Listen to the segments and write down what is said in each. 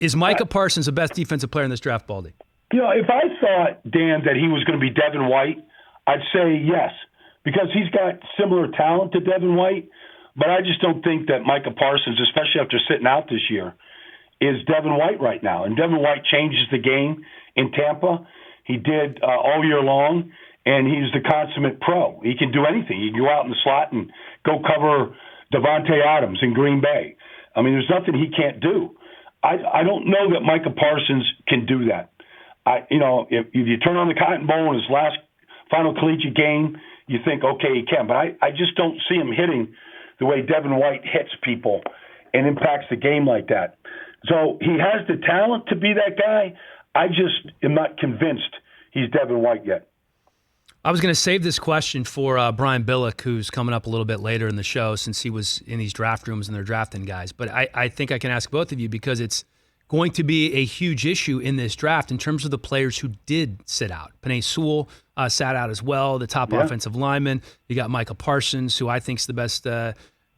Is Micah Parsons the best defensive player in this draft, Baldy? If I thought, Dan, that he was going to be Devin White, I'd say yes, because he's got similar talent to Devin White, but I just don't think that Micah Parsons, especially after sitting out this year, is Devin White right now. And Devin White changes the game in Tampa. He did all year long, and he's the consummate pro. He can do anything. He can go out in the slot and go cover Devontae Adams in Green Bay. I mean, there's nothing he can't do. I don't know that Micah Parsons can do that. If you turn on the Cotton Bowl in his last final collegiate game, you think, okay, he can. But I just don't see him hitting the way Devin White hits people and impacts the game like that. So he has the talent to be that guy. I just am not convinced he's Devin White yet. I was going to save this question for Brian Billick, who's coming up a little bit later in the show, since he was in these draft rooms and they're drafting guys. But I think I can ask both of you, because it's going to be a huge issue in this draft in terms of the players who did sit out. Penny Sewell sat out as well, the top offensive lineman. You got Micah Parsons, who I think is the best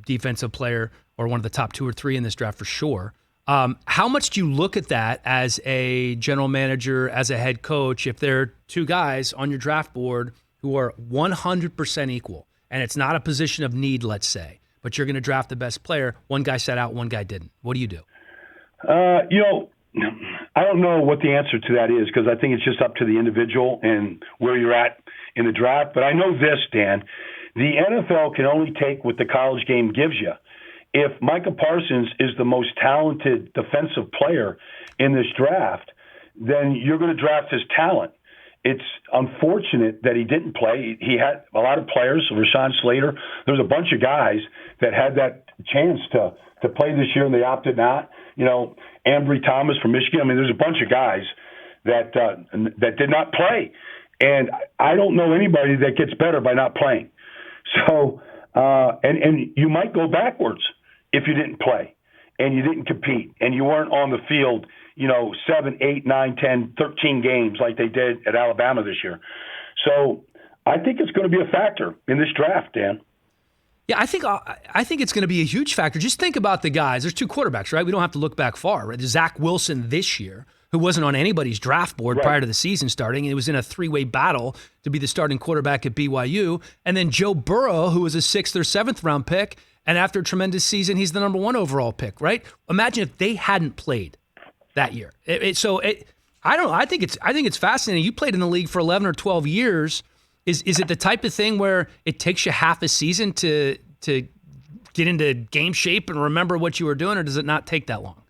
defensive player, or one of the top 2 or 3 in this draft for sure. How much do you look at that as a general manager, as a head coach, if there are 2 guys on your draft board who are 100% equal, and it's not a position of need, let's say, but you're going to draft the best player, one guy sat out, one guy didn't? What do you do? I don't know what the answer to that is, because I think it's just up to the individual and where you're at in the draft. But I know this, Dan, the NFL can only take what the college game gives you. If Micah Parsons is the most talented defensive player in this draft, then you're going to draft his talent. It's unfortunate that he didn't play. He had a lot of players, Rashawn Slater. There's a bunch of guys that had that chance to play this year, and they opted not. Ambry Thomas from Michigan. I mean, there's a bunch of guys that did not play. And I don't know anybody that gets better by not playing. So, and you might go backwards if you didn't play and you didn't compete and you weren't on the field, 7, 8, 9, 10, 13 games like they did at Alabama this year. So I think it's going to be a factor in this draft, Dan. Yeah, I think it's going to be a huge factor. Just think about the guys. There's 2 quarterbacks, right? We don't have to look back far. Right? There's Zach Wilson this year, who wasn't on anybody's draft board prior to the season starting. It was in a 3-way battle to be the starting quarterback at BYU. And then Joe Burrow, who was a 6th or 7th round pick, and after a tremendous season, he's the number 1 overall pick, right? Imagine if they hadn't played that year. I don't know. I think it's fascinating. You played in the league for 11 or 12 years. Is it the type of thing where it takes you half a season to get into game shape and remember what you were doing, or does it not take that long?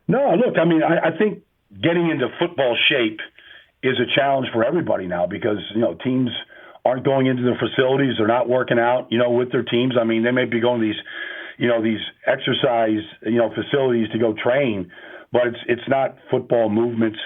No, look, I mean, I think getting into football shape is a challenge for everybody now, because, teams aren't going into their facilities. They're not working out, with their teams. I mean, they may be going to these exercise, facilities to go train, but it's not football movements.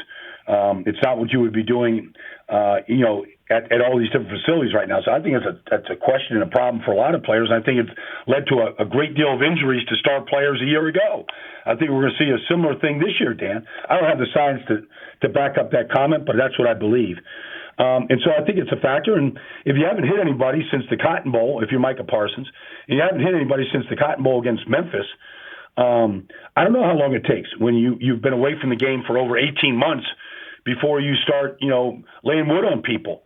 It's not what you would be doing, at all these different facilities right now. So I think that's a question and a problem for a lot of players. I think it's led to a great deal of injuries to star players a year ago. I think we're going to see a similar thing this year, Dan. I don't have the science to back up that comment, but that's what I believe. And so I think it's a factor. And if you haven't hit anybody since the Cotton Bowl, if you're Micah Parsons, and you haven't hit anybody since the Cotton Bowl against Memphis, I don't know how long it takes when you've been away from the game for over 18 months before you start, laying wood on people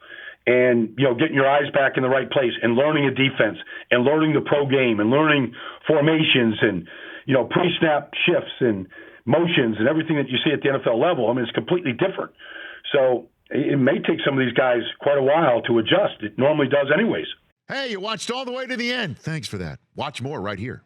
and, getting your eyes back in the right place and learning a defense and learning the pro game and learning formations and, pre-snap shifts and motions and everything that you see at the NFL level. I mean, it's completely different. So it may take some of these guys quite a while to adjust. It normally does anyways. Hey, you watched all the way to the end. Thanks for that. Watch more right here.